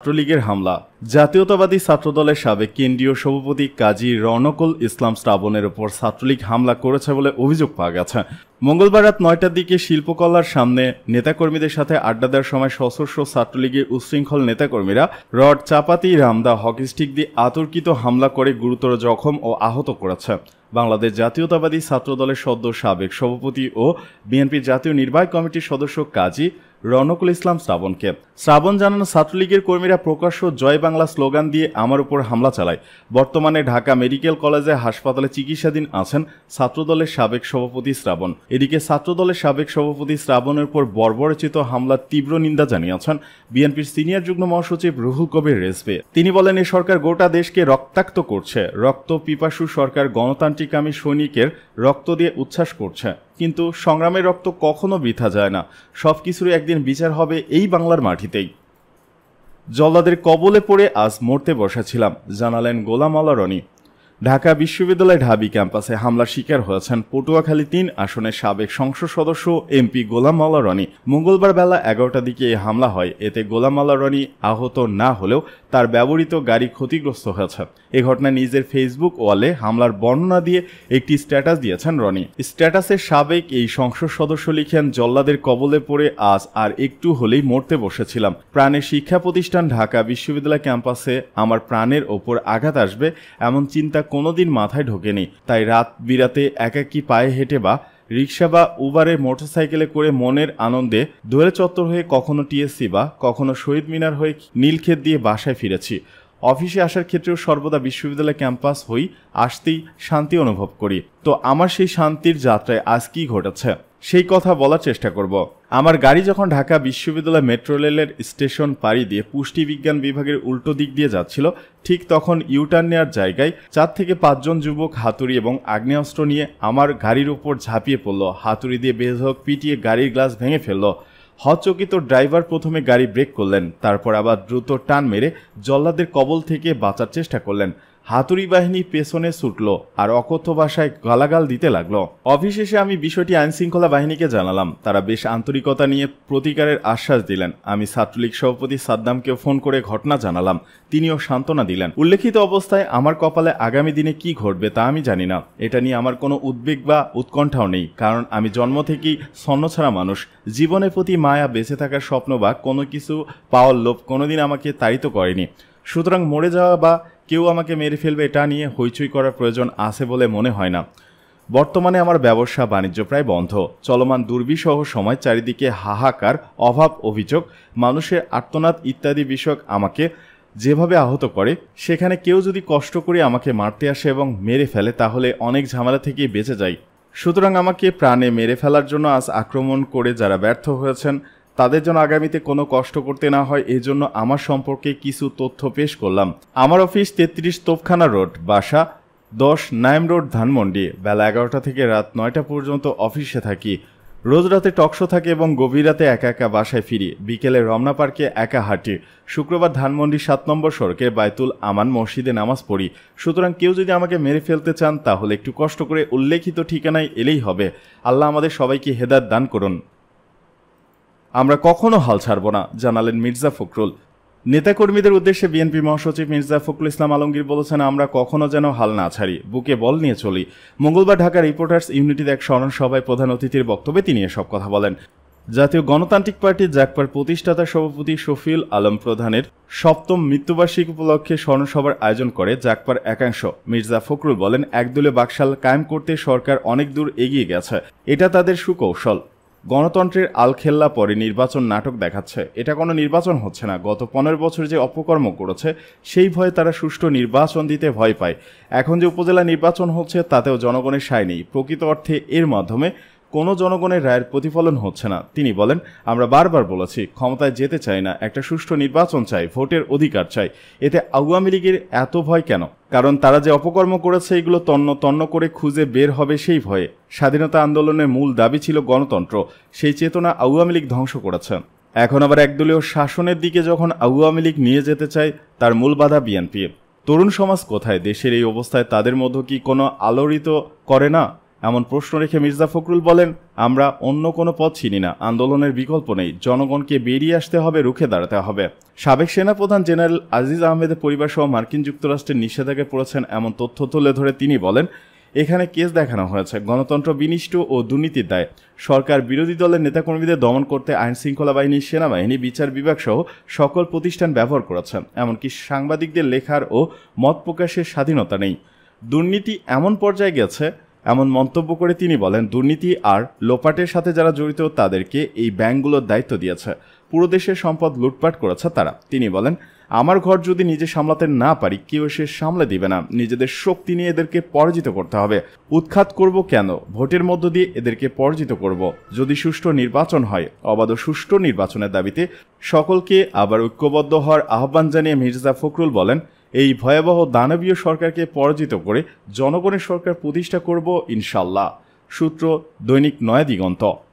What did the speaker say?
ছাত্রলীগের হামলা। জাতীয়তাবাদী ছাত্রদলের সাবেক কেন্দ্রীয় সভাপতি কাজী রওনকুল ইসলাম শ্রাবণের ওপর ছাত্রলীগ হামলা করেছে বলে অভিযোগ পাওয়া গেছে। মঙ্গলবার রাত ৯টার দিকে শিল্পকলার সামনে নেতাকর্মীদের সাথে আড্ডা দেওয়ার সময় সশস্ত্র ছাত্রলীগের উচ্ছৃঙ্খল নেতাকর্মীরা রড, চাপাতি, রামদা, হকি স্টিক দিয়ে অতর্কিত হামলা করে গুরুতর জখম ও আহত করেছে বাংলাদেশ জাতীয়তাবাদী ছাত্রদলের সদ্য সাবেক সভাপতি ও বিএনপির জাতীয় নির্বাহী কমিটির সদস্য কাজী রওনকুল ইসলাম শ্রাবণকে। শ্রাবণ জানান, ছাত্রলীগের কর্মীরা প্রকাশ্য জয় বাংলা স্লোগান দিয়ে আমার উপর হামলা চালায়। বর্তমানে ঢাকা মেডিকেল কলেজে হাসপাতালে চিকিৎসাধীন আছেন ছাত্রদলের সাবেক সভাপতি শ্রাবণ। এদিকে ছাত্রদলের সাবেক সভাপতি শ্রাবণের উপর বর্বরচিত হামলার তীব্র নিন্দা জানিয়েছেন বিএনপির সিনিয়র যুগ্ম মহাসচিব রুহুল কবির রেজভী। তিনি বলেন, এই সরকার গোটা দেশকে রক্তাক্ত করছে। রক্ত পিপাসু সরকার গণতান্ত্রিকামী সৈনিকের রক্ত দিয়ে উচ্ছ্বাস করছে, কিন্তু সংগ্রামের রক্ত কখনো বৃথা যায় না। সবকিছুরই একদিন বিচার হবে এই বাংলার মাটিতেই। জল্লাদের কবলে পড়ে আজ মরতে বসেছিলাম, জানালেন গোলাম আলা রনি। ঢাকা বিশ্ববিদ্যালয় ঢাবি ক্যাম্পাসে হামলার শিকার হয়েছেন পটুয়াখালী ৩ আসনের সাবেক সংসদ সদস্য এমপি গোলাম আলা রনি। মঙ্গলবার বেলা ১১টার দিকে এই হামলা হয়। এতে গোলাম আলা রনি আহত না হলেও তার ব্যবহৃত গাড়ি ক্ষতিগ্রস্ত হয়েছে। এ ঘটনায় নিজের ফেসবুক ওয়ালে হামলার বর্ণনা দিয়ে একটি স্ট্যাটাস দিয়েছেন রনি। স্ট্যাটাসের সাবেক এই সংসদ সদস্য লিখেন, জল্লাদের কবলে পড়ে আজ আর একটু হলেই মরতে বসেছিলাম। প্রাণের শিক্ষা প্রতিষ্ঠান ঢাকা বিশ্ববিদ্যালয় ক্যাম্পাসে আমার প্রাণের ওপর আঘাত আসবে এমন চিন্তা কোনোদিন মাথায় ঢোকেনি। তাই রাত বিরাতে একাকী পায়ে হেঁটে বা রিক্সা বা উবারে মোটরসাইকেলে করে মনের আনন্দে দোয়েল চত্বর হয়ে কখনো টিএসসি বা কখনো শহীদ মিনার হয়ে নীলক্ষেত দিয়ে বাসায় ফিরেছি। অফিসে আসার ক্ষেত্রেও সর্বদা বিশ্ববিদ্যালয় ক্যাম্পাস হই, আসতেই শান্তি অনুভব করি। তো আমার সেই শান্তির যাত্রায় আজ কি ঘটেছে সেই কথা বলার চেষ্টা করব। আমার গাড়ি যখন ঢাকা বিশ্ববিদ্যালয় মেট্রো রেলের স্টেশন পাড়ি দিয়ে পুষ্টি বিজ্ঞান বিভাগের উল্টো দিক দিয়ে যাচ্ছিল, ঠিক তখন ইউটার্ন নেওয়ার জায়গায় ৪ থেকে ৫ জন যুবক হাতুড়ি এবং আগ্নেয়াস্ত্র নিয়ে আমার গাড়ির উপর ঝাঁপিয়ে পড়ল। হাতুড়ি দিয়ে বেধড়ক পিটিয়ে গাড়ির গ্লাস ভেঙে ফেলল। হতচকিত ড্রাইভার প্রথমে গাড়ি ব্রেক করলেন, তারপর আবার দ্রুত টান মেরে জল্লাদের কবল থেকে বাঁচার চেষ্টা করলেন। হাতুড়ি বাহিনী পেছনে ছুটল আর অকথ্য ভাষায় গালাগাল দিতে লাগলো। অফিস শেষে আমি বিষয়টি আইনশৃঙ্খলা বাহিনীকে জানালাম। তারা বেশ আন্তরিকতা নিয়ে প্রতিকারের আশ্বাস দিলেন। আমি ছাত্রলীগ সভাপতি সাদ্দামকেও ফোন করে ঘটনা জানালাম, তিনিও সান্ত্বনা দিলেন। উল্লেখিত অবস্থায় আমার কপালে আগামী দিনে কি ঘটবে তা আমি জানি না। এটা নিয়ে আমার কোনো উদ্বেগ বা উৎকণ্ঠাও নেই, কারণ আমি জন্ম থেকেই ছন্নছাড়া মানুষ। জীবনের প্রতি মায়া, বেঁচে থাকার স্বপ্ন বা কোনো কিছু পাওয়ার লোভ কোনোদিন আমাকে তাড়িত করেনি। সুতরাং মরে যাওয়া বা কেউ আমাকে মেরে ফেলবে এটা নিয়ে হইচই করার প্রয়োজন আছে বলে মনে হয় না। বর্তমানে আমার ব্যবসা বাণিজ্য প্রায় বন্ধ। চলমান দুর্বিষহ সময়, চারিদিকে হাহাকার, অভাব, অভিযোগ, মানুষের আর্তনাদ ইত্যাদি বিষয় আমাকে যেভাবে আহত করে, সেখানে কেউ যদি কষ্ট করে আমাকে মারতে আসে এবং মেরে ফেলে তাহলে অনেক ঝামেলা থেকেই বেঁচে যাই। সুতরাং আমাকে প্রাণে মেরে ফেলার জন্য আজ আক্রমণ করে যারা ব্যর্থ হয়েছেন তাদের জন্য আগামীতে কোনো কষ্ট করতে না হয়, এই জন্য আমার সম্পর্কে কিছু তথ্য পেশ করলাম। আমার অফিস ৩৩ তোপখানা রোড, বাসা ১০ নাইম রোড, ধানমন্ডি। বেলা ১১টা থেকে রাত ৯টা পর্যন্ত অফিসে থাকি। রোজ রাতে টকশো থাকে এবং গভীর রাতে একা একা বাসায় ফিরি। বিকেলে রমনা পার্কে একা হাঁটি। শুক্রবার ধানমন্ডি ৭ নম্বর সড়কে বায়তুল আমান মসজিদে নামাজ পড়ি। সুতরাং কেউ যদি আমাকে মেরে ফেলতে চান তাহলে একটু কষ্ট করে উল্লেখিত ঠিকানায় এলেই হবে। আল্লাহ আমাদের সবাইকে হেদায়েত দান করুন। আমরা কখনো হাল ছাড়ব না, জানালেন মির্জা ফখরুল। নেতাকর্মীদের উদ্দেশ্যে বিএনপি মহাসচিব মির্জা ফখরুল ইসলাম আলমগীর বলেছেন, আমরা কখনো যেন হাল না ছাড়ি, বুকে বল নিয়ে চলি। মঙ্গলবার ঢাকা রিপোর্টার্স ইউনিটির এক স্মরণ সভায় প্রধান অতিথির বক্তব্যে তিনি এসব কথা বলেন। জাতীয় গণতান্ত্রিক পার্টি জাগপার প্রতিষ্ঠাতা সভাপতি শফিউল আলম প্রধানের ৭ম মৃত্যুবার্ষিকী উপলক্ষে স্মরণসভার আয়োজন করে জাগপার একাংশ। মির্জা ফখরুল বলেন, একদলীয় বাকশাল কায়েম করতে সরকার অনেক দূর এগিয়ে গেছে, এটা তাদের সুকৌশল। গণতন্ত্রের আলখেল্লা পরে নির্বাচন নাটক দেখাচ্ছে। এটা কোনো নির্বাচন হচ্ছে না। গত ১৫ বছর যে অপকর্ম করেছে সেই ভয়ে তারা সুষ্ঠু নির্বাচন দিতে ভয় পায়। এখন যে উপজেলা নির্বাচন হচ্ছে তাতেও জনগণের সায় নেই। প্রকৃত অর্থে এর মাধ্যমে কোনো জনগণের রায়ের প্রতিফলন হচ্ছে না। তিনি বলেন, আমরা বারবার বলেছি ক্ষমতায় যেতে চাই না, একটা সুষ্ঠু নির্বাচন চাই, ভোটের অধিকার চাই। এতে আওয়ামী লীগের এত ভয় কেন? কারণ তারা যে অপকর্ম করেছে এগুলো তন্ন তন্ন করে খুঁজে বের হবে সেই ভয়ে। স্বাধীনতা আন্দোলনের মূল দাবি ছিল গণতন্ত্র, সেই চেতনা আওয়ামী লীগ ধ্বংস করেছে। এখন আবার একদলীয় শাসনের দিকে যখন আওয়ামী লীগ নিয়ে যেতে চায়, তার মূল বাধা বিএনপি। তরুণ সমাজ কোথায়? দেশের এই অবস্থায় তাদের মধ্যে কি কোনো আলোড়িত করে না? এমন প্রশ্ন রেখে মির্জা ফখরুল বলেন, আমরা অন্য কোনো পথ চিনি না, আন্দোলনের বিকল্প নেই, জনগণকে বেরিয়ে আসতে হবে, রুখে দাঁড়াতে হবে। সাবেক সেনাপ্রধান জেনারেল আজিজ আহমেদের পরিবার সহ মার্কিন যুক্তরাষ্ট্রের নিষেধাজ্ঞায় পড়েছেন এমন তথ্য তুলে ধরে তিনি বলেন, এখানে কেস দেখানো হয়েছে গণতন্ত্র বিনিষ্ট ও দুর্নীতির দায়। সরকার বিরোধী দলের নেতাকর্মীদের দমন করতে আইন শৃঙ্খলা বাহিনী, সেনাবাহিনী, বিচার বিভাগ সহ সকল প্রতিষ্ঠান ব্যবহার করেছে। এমনকি সাংবাদিকদের লেখার ও মত প্রকাশের স্বাধীনতা নেই। দুর্নীতি এমন পর্যায়ে গেছে, এমন মন্তব্য করে তিনি বলেন, দুর্নীতি আর লোপাটের সাথে যারা জড়িত তাদেরকে এই ব্যাংকগুলোর দায়িত্ব দিয়েছে। পুরো দেশের সম্পদ লুটপাট করেছে তারা। তিনি বলেন, আমার ঘর যদি নিজে সামলাতে না পারি, কেউ সে সামলে দিবে না। নিজেদের শক্তি নিয়ে এদেরকে পরাজিত করতে হবে। উৎখাত করব কেন? ভোটের মধ্য দিয়ে এদেরকে পরাজিত করব। যদি সুষ্ঠু নির্বাচন হয়, অবাধ সুষ্ঠু নির্বাচনের দাবিতে সকলকে আবার ঐক্যবদ্ধ হওয়ার আহ্বান জানিয়ে মির্জা ফখরুল বলেন, এই ভয়াবহ দানবীয় সরকারকে পরাজিত করে জনগণের সরকার প্রতিষ্ঠা করব ইনশাল্লাহ। সূত্র দৈনিক নয়া দিগন্ত।